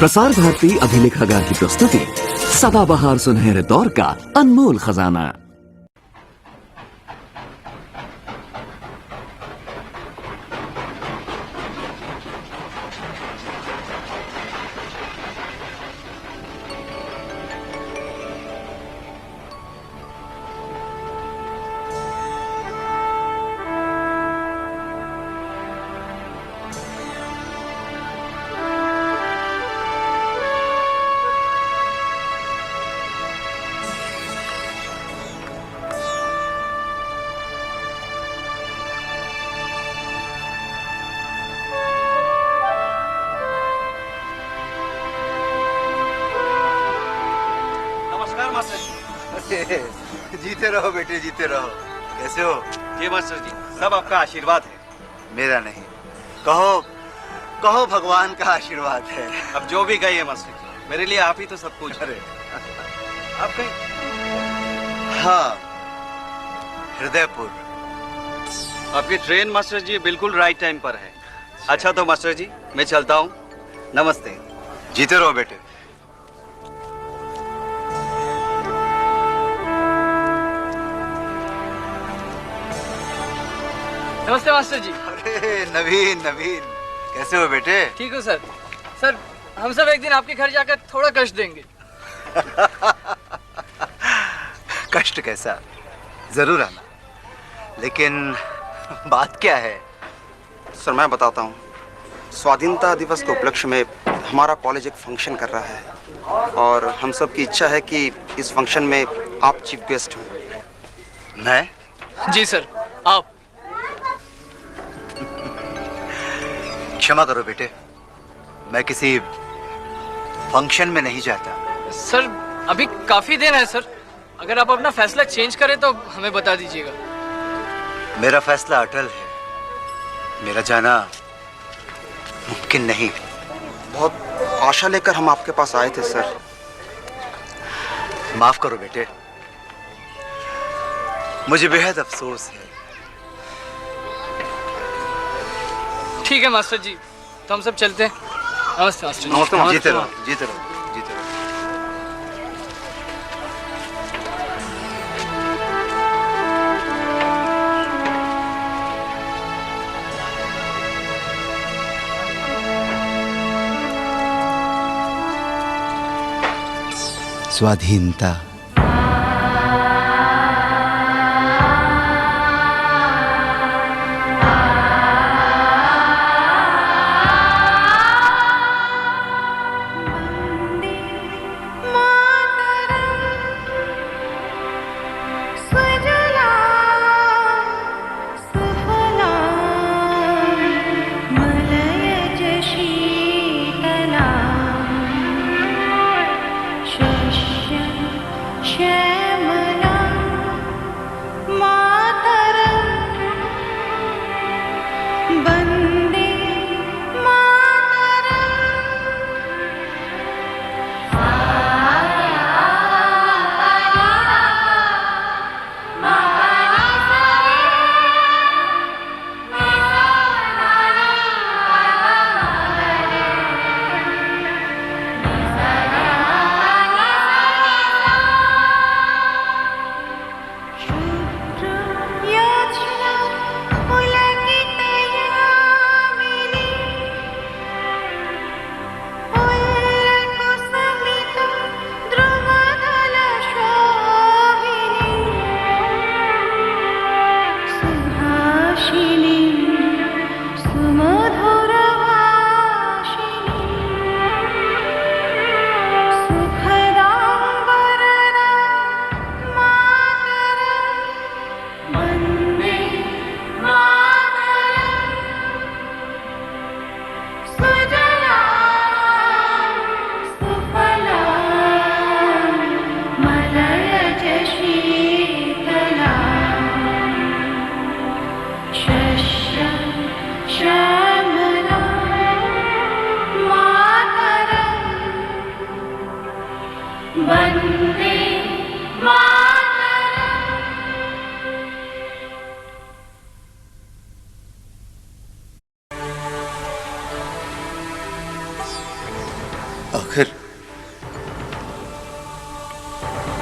प्रसार भारती अभिलेखागार की प्रस्तुति सदाबहार सुनहरे दौर का अनमोल खजाना। जीते रहो बेटे, जीते रहो। कैसे हो? जी मास्टर जी, सब आपका आशीर्वाद है। मेरा नहीं, कहो कहो भगवान का आशीर्वाद है। अब जो भी कहिए मास्टर जी, मेरे लिए आप ही तो सब कुछ। अरे आप कहीं? हाँ, हृदयपुर। आपकी ट्रेन मास्टर जी बिल्कुल राइट टाइम पर है। अच्छा तो मास्टर जी मैं चलता हूँ, नमस्ते। जीते रहो बेटे। नमस्ते मास्टर जी। अरे नवीन नवीन, कैसे हो बेटे? ठीक हो सर। सर हम सब एक दिन आपके घर जाकर थोड़ा कष्ट देंगे। कष्ट कैसा, जरूर आना। लेकिन बात क्या है? सर मैं बताता हूँ, स्वाधीनता दिवस के उपलक्ष्य में हमारा कॉलेज एक फंक्शन कर रहा है और हम सब की इच्छा है कि इस फंक्शन में आप चीफ गेस्ट हों। मैं? जी सर, आप। क्षमा करो बेटे, मैं किसी फंक्शन में नहीं जाता। सर अभी काफी दिन है सर, अगर आप अपना फैसला चेंज करें तो हमें बता दीजिएगा। मेरा फैसला अटल है, मेरा जाना मुमकिन नहीं। बहुत आशा लेकर हम आपके पास आए थे सर। माफ करो बेटे, मुझे बेहद अफसोस है। ठीक है मास्टर जी, तो हम सब चलते हैं। नमस्ते मास्टर जी। नमस्ते मास्टर। जीते रहो, जीते रहो, जीते रहो। स्वाधीनता। आखिर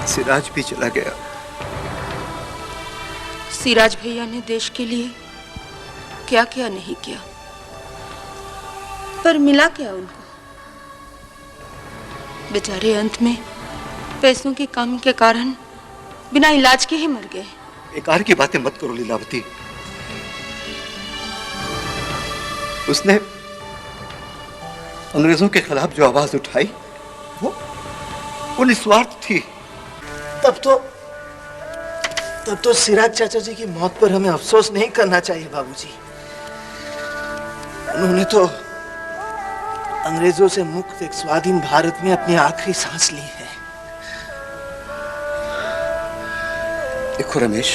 सिराज भी चला गया। सिराज भैया ने देश के लिए क्या क्या नहीं किया, पर मिला क्या उनको? बेचारे अंत में पैसों की कमी के कारण बिना इलाज के ही मर गए। बेकार की बातें मत करो लीलावती। उसने अंग्रेजों के खिलाफ जो आवाज उठाई वो निस्वार्थ थी। तब तो सिराज चाचा जी की मौत पर हमें अफसोस नहीं करना चाहिए बाबूजी। उन्होंने तो अंग्रेजों से मुक्त एक स्वाधीन भारत में अपनी आखिरी सांस ली है। देखो रमेश,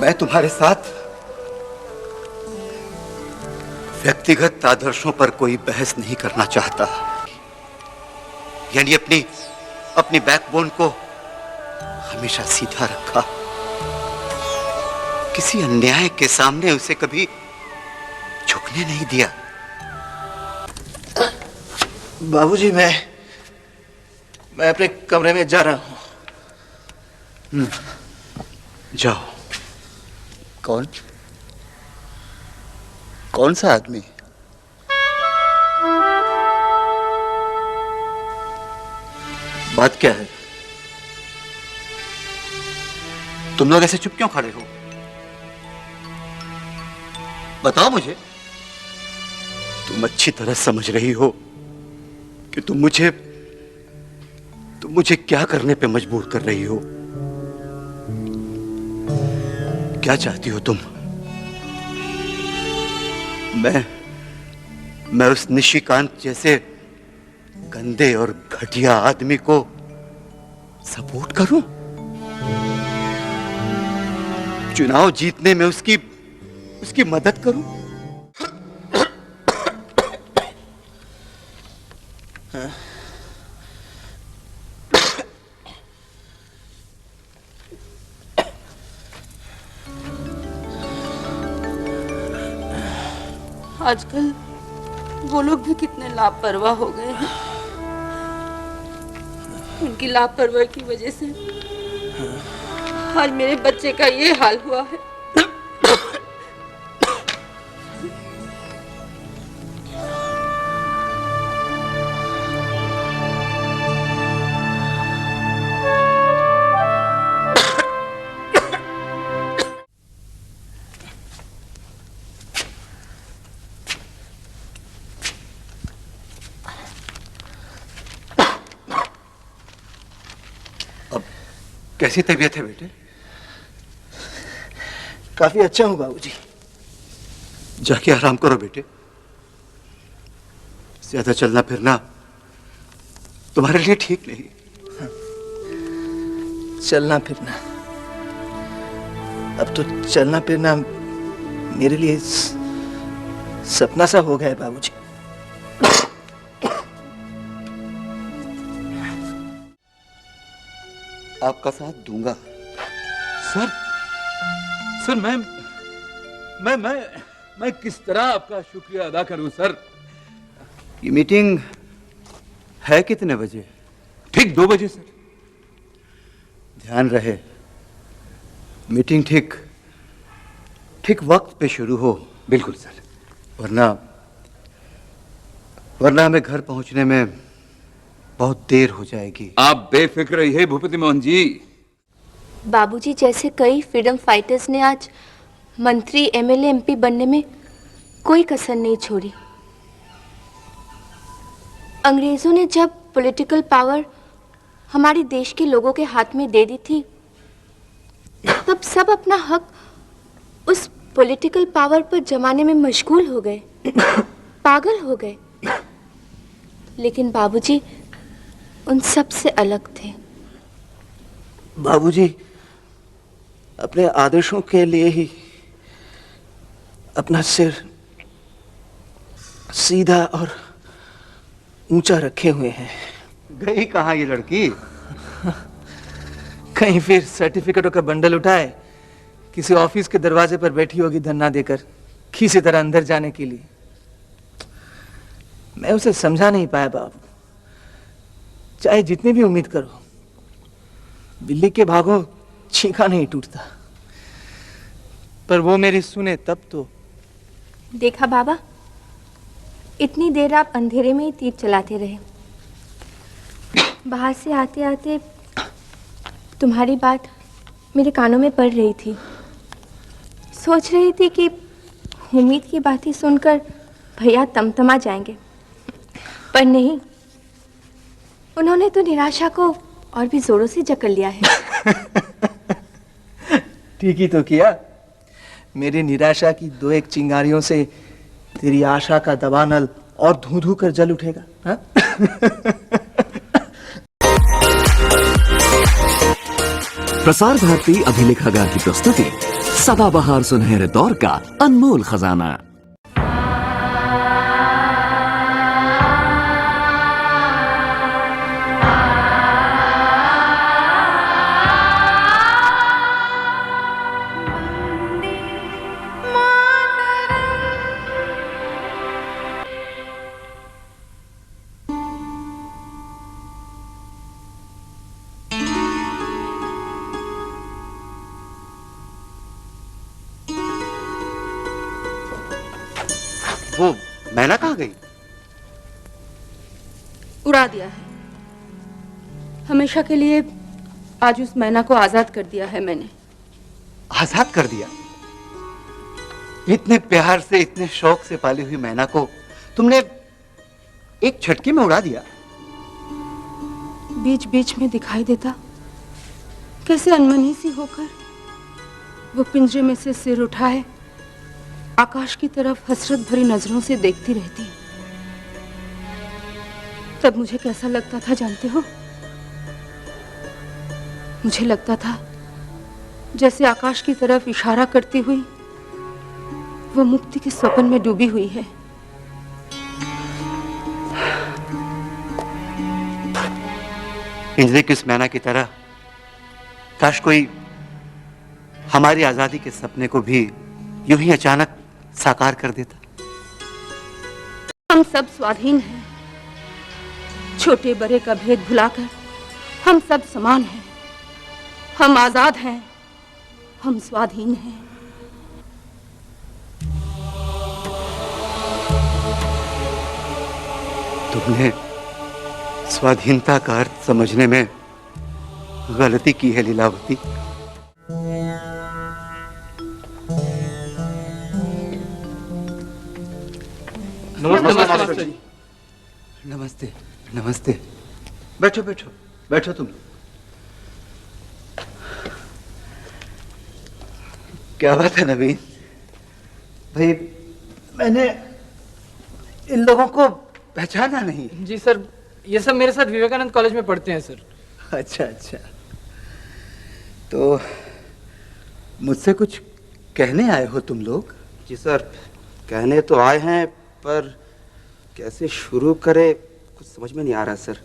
मैं तुम्हारे साथ व्यक्तिगत आदर्शों पर कोई बहस नहीं करना चाहता। यानी अपनी बैकबोन को हमेशा सीधा रखा, किसी अन्याय के सामने उसे कभी झुकने नहीं दिया। बाबूजी मैं अपने कमरे में जा रहा हूं। जाओ। कौन सा आदमी? बात क्या है? तुम लोग ऐसे चुप क्यों खड़े हो? बताओ मुझे। तुम अच्छी तरह समझ रही हो कि तुम मुझे क्या करने पे मजबूर कर रही हो। क्या चाहती हो तुम? मैं उस निशिकांत जैसे गंदे और घटिया आदमी को सपोर्ट करूं? चुनाव जीतने में उसकी मदद करूं? आजकल वो लोग भी कितने लापरवाह हो गए हैं। उनकी लापरवाही की वजह से आज मेरे बच्चे का ये हाल हुआ है। कैसी तबीयत है बेटे? काफी अच्छा हूं बाबूजी। जाके आराम करो बेटे। ज्यादा चलना फिरना तुम्हारे लिए ठीक नहीं। चलना फिरना, अब तो चलना फिरना मेरे लिए सपना सा हो गया है बाबूजी। आपका साथ दूंगा। सर मैं किस तरह आपका शुक्रिया अदा करूं सर। ये मीटिंग है कितने बजे? ठीक 2 बजे सर। ध्यान रहे मीटिंग ठीक वक्त पे शुरू हो। बिल्कुल सर। वरना हमें घर पहुंचने में बहुत देर हो जाएगी। आप बेफिक्र रहिए भूपति मोहन जी। बाबूजी, जैसे कई फ्रीडम फाइटर्स ने आज मंत्री, एमएलए, एमपी बनने में कोई कसर नहीं छोड़ी। अंग्रेजों ने जब पॉलिटिकल पावर हमारे देश के लोगों के हाथ में दे दी थी, तब सब अपना हक उस पॉलिटिकल पावर पर जमाने में मशगूल हो गए, पागल हो गए। लेकिन बाबूजी उन सब से अलग थे। बाबूजी अपने आदर्शों के लिए ही अपना सिर सीधा और ऊंचा रखे हुए हैं। गई कहाँ ये लड़की? कहीं फिर सर्टिफिकेटों का बंडल उठाए किसी ऑफिस के दरवाजे पर बैठी होगी धरना देकर, किसी तरह अंदर जाने के लिए। मैं उसे समझा नहीं पाया बाबू। चाहे जितनी भी उम्मीद करो, बिल्ली के भागो छींका नहीं टूटता। पर वो मेरी सुने तब तो। देखा बाबा, इतनी देर आप अंधेरे में ही तीर चलाते रहे। बाहर से आते आते तुम्हारी बात मेरे कानों में पड़ रही थी। सोच रही थी कि उम्मीद की बातें सुनकर भैया तमतमा जाएंगे, पर नहीं, उन्होंने तो निराशा को और भी जोरों से जकड़ लिया है। ठीक ही तो किया। मेरी निराशा की 2-1 चिंगारियों से तेरी आशा का दवानल और धू धू कर जल उठेगा। हाँ? प्रसार भारती अभिलेखागार की प्रस्तुति सदाबहार सुनहरे दौर का अनमोल खजाना। वो मैना कहाँ गई? उड़ा दिया है हमेशा के लिए। आज उस मैना को आजाद कर दिया है मैंने। आजाद कर दिया? इतने प्यार से, इतने शौक से पाली हुई मैना को तुमने एक झटके में उड़ा दिया? बीच बीच में दिखाई देता कैसे अनमनी सी होकर वो पिंजरे में से सिर उठाए आकाश की तरफ हसरत भरी नजरों से देखती रहती। तब मुझे कैसा लगता था जानते हो? मुझे लगता था जैसे आकाश की तरफ इशारा करती हुई वो मुक्ति के स्वप्न में डूबी हुई है। पिंजरे की उस मैना की तरह काश कोई हमारी आजादी के सपने को भी यूं ही अचानक साकार कर देता। हम सब स्वाधीन हैं, छोटे बड़े का भेद भुलाकर हम सब समान हैं। हम आजाद हैं, हम स्वाधीन हैं। तुमने स्वाधीनता का अर्थ समझने में गलती की है लीलावती। नमस्ते। नमस्ते नमस्ते। बैठो बैठो बैठो तुम। क्या बात है नवीन भाई, मैंने इन लोगों को पहचाना नहीं। जी सर, ये सब मेरे साथ विवेकानंद कॉलेज में पढ़ते हैं सर। अच्छा अच्छा, तो मुझसे कुछ कहने आए हो तुम लोग? जी सर, कहने तो आए हैं, पर कैसे शुरू करें कुछ समझ में नहीं आ रहा सर।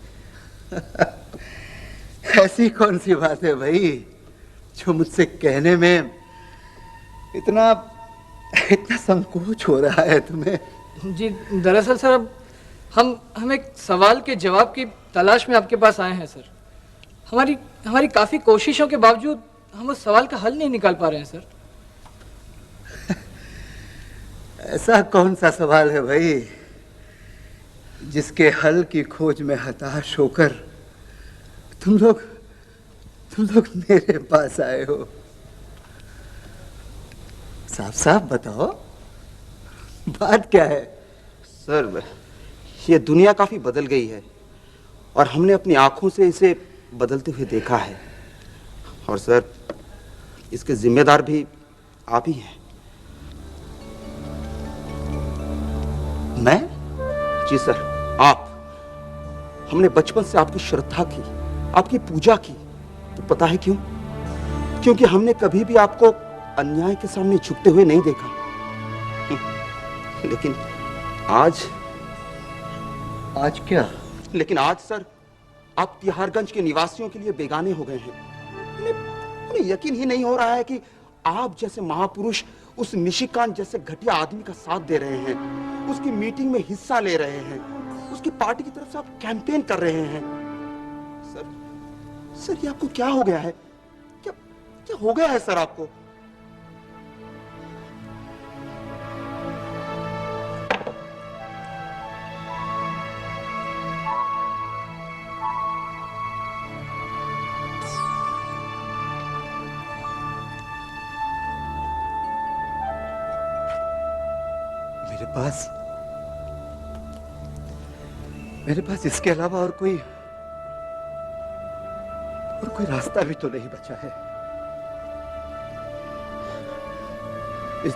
ऐसी कौन सी बात है भाई जो मुझसे कहने में इतना संकोच हो रहा है तुम्हें? जी दरअसल सर, अब हम एक सवाल के जवाब की तलाश में आपके पास आए हैं सर। हमारी काफी कोशिशों के बावजूद हम उस सवाल का हल नहीं निकाल पा रहे हैं सर। ऐसा कौन सा सवाल है भाई जिसके हल की खोज में हताश होकर तुम लोग मेरे पास आए हो? साफ साफ बताओ, बात क्या है? सर, ये दुनिया काफी बदल गई है और हमने अपनी आंखों से इसे बदलते हुए देखा है। और सर, इसके जिम्मेदार भी आप ही हैं। मैं? जी सर, आप। हमने बचपन से आपकी श्रद्धा की, आपकी पूजा की। तो पता है क्यों? क्योंकि हमने कभी भी आपको अन्याय के सामने झुकते हुए नहीं देखा। लेकिन आज क्या? लेकिन आज सर, आप तिहारगंज के निवासियों के लिए बेगाने हो गए हैं। उन्हें यकीन ही नहीं हो रहा है कि आप जैसे महापुरुष उस निशिकांत जैसे घटिया आदमी का साथ दे रहे हैं, उसकी मीटिंग में हिस्सा ले रहे हैं। उसकी पार्टी की तरफ से आप कैंपेन कर रहे हैं। सर सर ये आपको क्या हो गया है? क्या क्या हो गया है सर आपको? मेरे पास इसके अलावा और कोई रास्ता भी तो नहीं बचा है। इस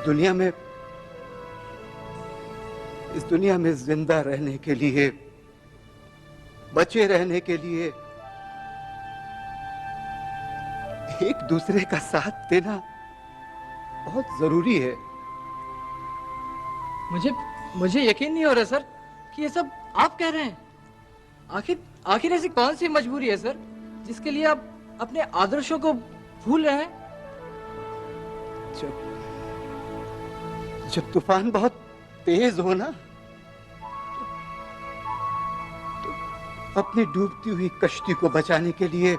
दुनिया में जिंदा रहने के लिए, बचे रहने के लिए एक दूसरे का साथ देना बहुत जरूरी है। मुझे यकीन नहीं हो रहा सर कि ये सब आप कह रहे हैं। आखिर ऐसी कौन सी मजबूरी है सर जिसके लिए आप अपने आदर्शों को भूल रहे हैं? जब तूफान बहुत तेज हो ना, तो अपनी डूबती हुई कश्ती को बचाने के लिए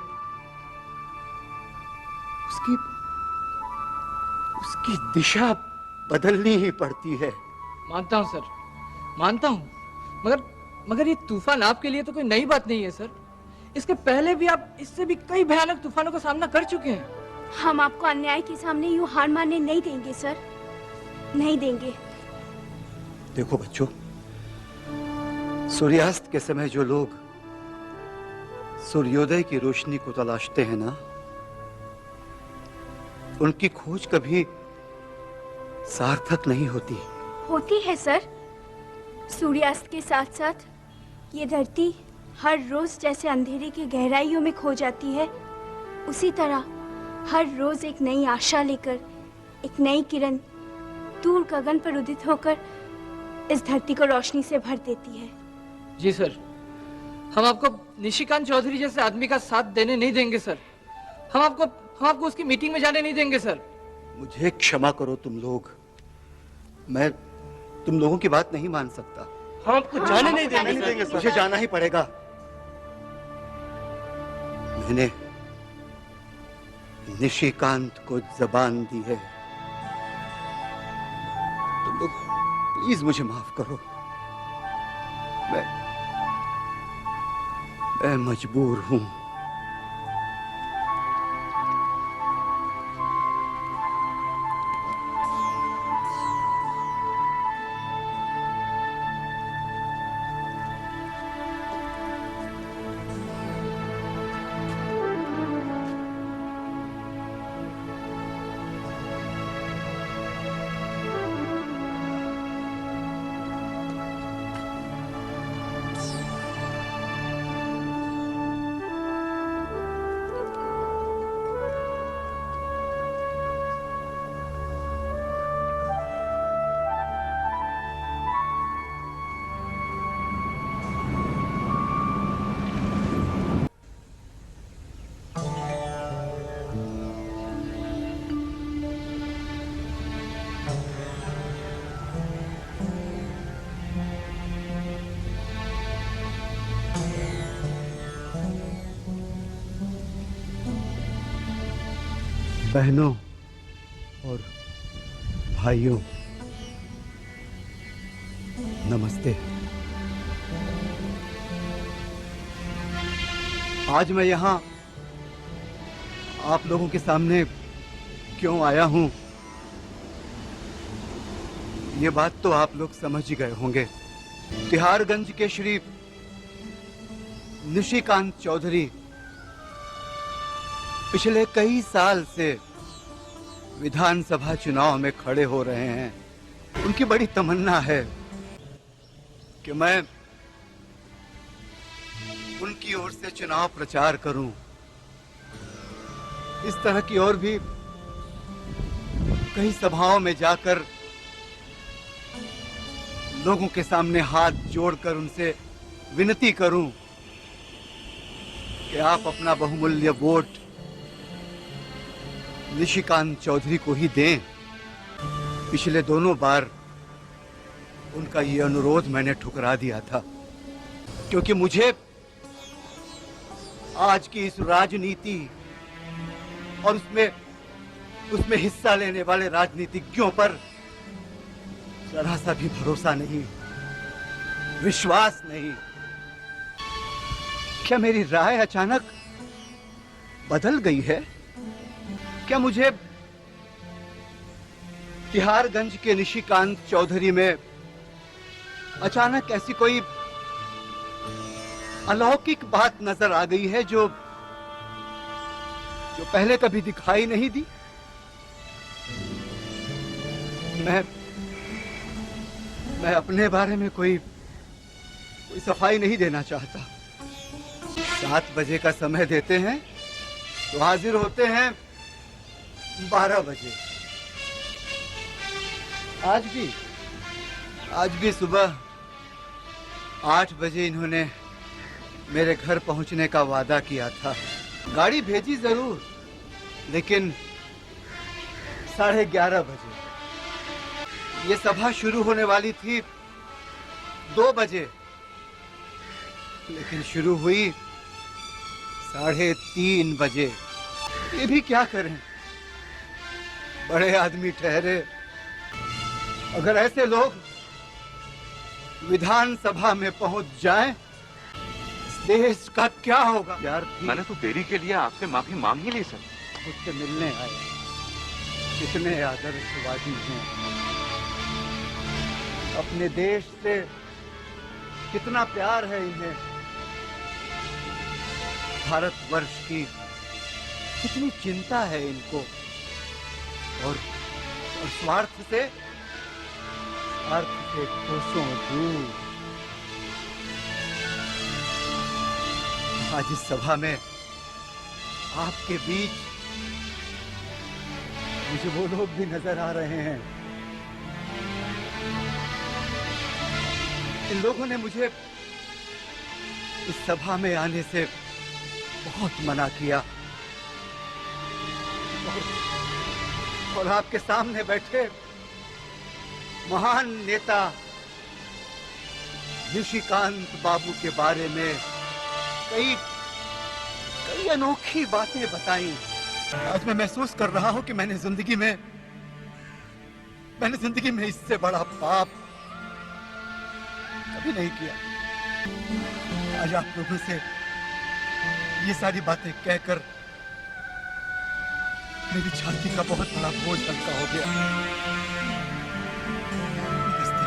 उसकी दिशा बदलनी ही पड़ती है। मानता हूं सर, मानता हूं, मगर ये तूफान आपके लिए तो कोई नई बात नहीं है सर। इसके पहले भी आप इससे भी कई भयानक तूफानों का सामना कर चुके हैं। हम आपको अन्याय के सामने यूं हार मानने नहीं देंगे सर, नहीं देंगे। देखो बच्चों, सूर्यास्त के समय जो लोग सूर्योदय की रोशनी को तलाशते हैं ना, उनकी खोज कभी सार्थक नहीं होती। होती है सर। सूर्यास्त के साथ साथ ये धरती हर रोज जैसे अंधेरे की गहराइयों में खो जाती है, उसी तरह हर रोज एक नई आशा लेकर, एक नई किरण दूर गगन पर उदित होकर इस धरती को रोशनी से भर देती है। जी सर, हम आपको निशिकांत चौधरी जैसे आदमी का साथ देने नहीं देंगे सर। हम आपको उसकी मीटिंग में जाने नहीं देंगे सर। मुझे क्षमा करो तुम लोग, मैं तुम लोगों की बात नहीं मान सकता। हम आपको जाने नहीं देंगे सर। मुझे जाना ही पड़ेगा। मैंने निशिकांत को जबान दी है। तुम लोग प्लीज मुझे माफ करो। मैं मजबूर हूं। बहनों और भाइयों, नमस्ते। आज मैं यहाँ आप लोगों के सामने क्यों आया हूँ, ये बात तो आप लोग समझ ही गए होंगे। तिहाड़गंज के श्री निशिकांत चौधरी पिछले कई साल से विधानसभा चुनाव में खड़े हो रहे हैं। उनकी बड़ी तमन्ना है कि मैं उनकी ओर से चुनाव प्रचार करूं। इस तरह की और भी कई सभाओं में जाकर लोगों के सामने हाथ जोड़कर उनसे विनती करूं कि आप अपना बहुमूल्य वोट निशिकांत चौधरी को ही दें। पिछले दोनों बार उनका ये अनुरोध मैंने ठुकरा दिया था, क्योंकि मुझे आज की इस राजनीति और उसमें हिस्सा लेने वाले राजनीतिज्ञों पर जरा सा भी भरोसा नहीं, विश्वास नहीं। क्या मेरी राय अचानक बदल गई है? क्या मुझे तिहारगंज के निशिकांत चौधरी में अचानक ऐसी कोई अलौकिक बात नजर आ गई है जो पहले कभी दिखाई नहीं दी? मैं अपने बारे में कोई सफाई नहीं देना चाहता। 7 बजे का समय देते हैं तो हाजिर होते हैं 12 बजे। आज भी सुबह 8 बजे इन्होंने मेरे घर पहुंचने का वादा किया था। गाड़ी भेजी जरूर, लेकिन 11:30 बजे। ये सभा शुरू होने वाली थी 2 बजे, लेकिन शुरू हुई 3:30 बजे। ये भी क्या करें, बड़े आदमी ठहरे। अगर ऐसे लोग विधानसभा में पहुंच जाएं, इस देश का क्या होगा? यार मैंने तो देरी के लिए आपसे माफी मांग ही ली सर। मुझसे मिलने आए कितने आदर्शवादी हैं, अपने देश से कितना प्यार है इन्हें, भारतवर्ष की कितनी चिंता है इनको, और स्वार्थ से कोसों दूर। आज इस सभा में आपके बीच मुझे वो लोग भी नजर आ रहे हैं। इन लोगों ने मुझे इस सभा में आने से बहुत मना किया, और आपके सामने बैठे महान नेता निशिकांत बाबू के बारे में कई अनोखी बातें बताई। आज मैं महसूस कर रहा हूं कि मैंने जिंदगी में इससे बड़ा पाप कभी नहीं किया। आज आप लोगों से ये सारी बातें कहकर मेरी छाती का बहुत बड़ा बोझ हल्का हो गया। नमस्ते।